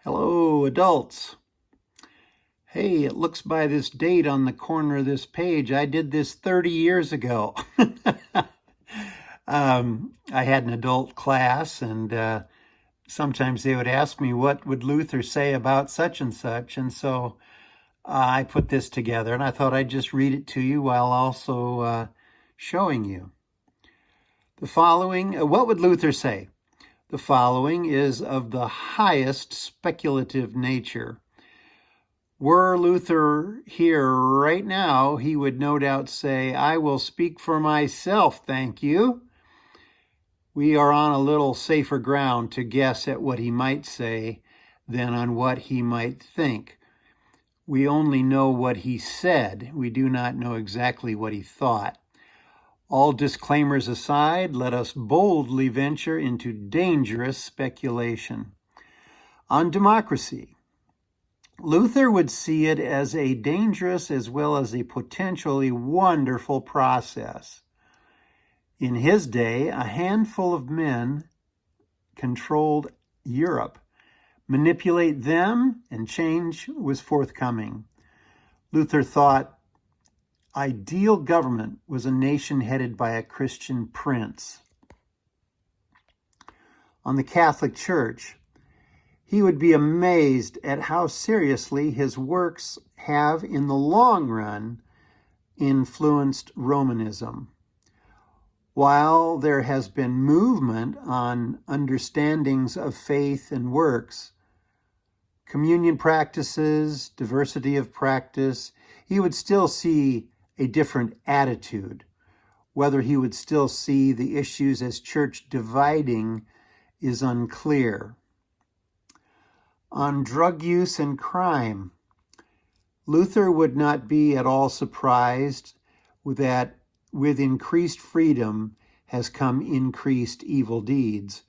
Hello, adults. Hey, it looks by this date on the corner of this page, I did this 30 years ago. I had an adult class, and sometimes they would ask me, what would Luther say about such and such? And so I put this together, and I thought I'd just read it to you while also showing you. The following, what would Luther say? The following is of the highest speculative nature. Were Luther here right now, he would no doubt say, I will speak for myself, thank you. We are on a little safer ground to guess at what he might say than on what he might think. We only know what he said. We do not know exactly what he thought. All disclaimers aside, let us boldly venture into dangerous speculation. On democracy, Luther would see it as a dangerous as well as a potentially wonderful process. In his day, a handful of men controlled Europe. Manipulate them and change was forthcoming. Luther thought ideal government was a nation headed by a Christian prince. On the Catholic Church, he would be amazed at how seriously his works have, in the long run, influenced Romanism. While there has been movement on understandings of faith and works, communion practices, diversity of practice, he would still see a different attitude. Whether he would still see the issues as church dividing is unclear. On drug use and crime, Luther would not be at all surprised that with increased freedom has come increased evil deeds.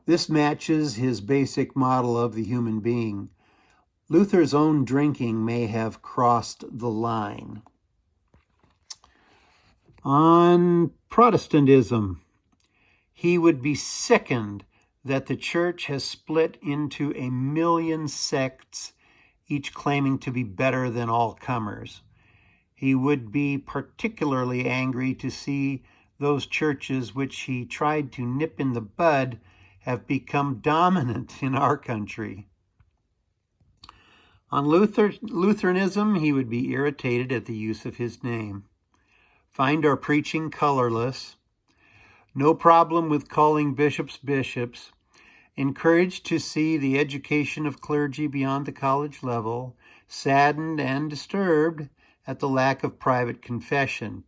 This matches his basic model of the human being. Luther's own drinking may have crossed the line. On Protestantism, he would be sickened that the church has split into a million sects, each claiming to be better than all comers. He would be particularly angry to see those churches which he tried to nip in the bud have become dominant in our country. On Lutheranism, he would be irritated at the use of his name. Find our preaching colorless. No problem with calling bishops bishops. Encouraged to see the education of clergy beyond the college level. Saddened and disturbed at the lack of private confession.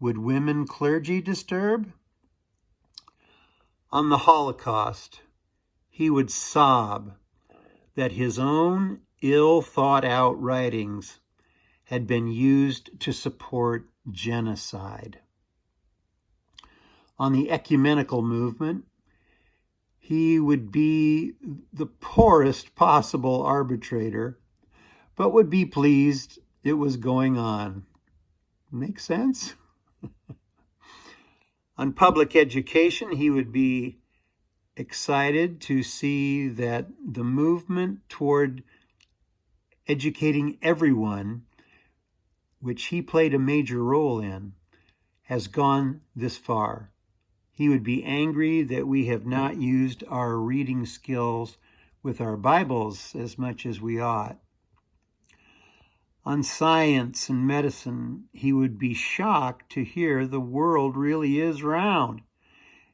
Would women clergy disturb? On the Holocaust, he would sob that his own ill-thought-out writings had been used to support genocide. On the ecumenical movement, he would be the poorest possible arbitrator, but would be pleased it was going on. Make sense? On public education, he would be excited to see that the movement toward educating everyone, which he played a major role in, has gone this far. He would be angry that we have not used our reading skills with our Bibles as much as we ought. On science and medicine, he would be shocked to hear the world really is round.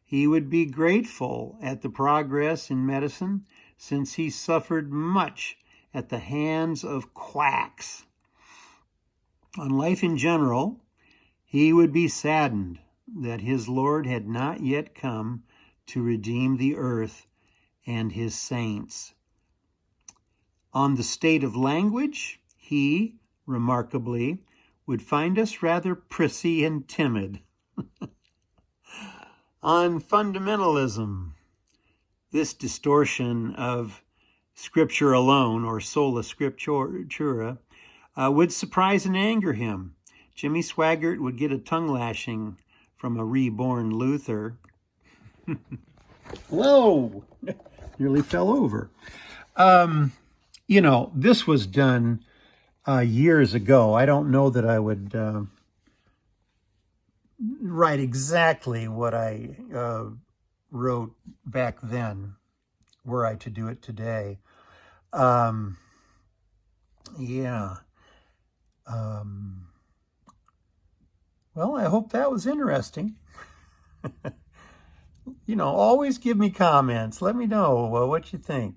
He would be grateful at the progress in medicine since he suffered much at the hands of quacks. On life in general, he would be saddened that his Lord had not yet come to redeem the earth and his saints. On the state of language, he, remarkably, would find us rather prissy and timid. On fundamentalism, this distortion of Scripture alone, or sola scriptura, would surprise and anger him. Jimmy Swaggart would get a tongue lashing from a reborn Luther. Whoa! Nearly fell over. You know, this was done years ago. I don't know that I would write exactly what I wrote back then were I to do it today. Um, yeah. Um, well, I hope that was interesting. You know, always give me comments. Let me know what you think.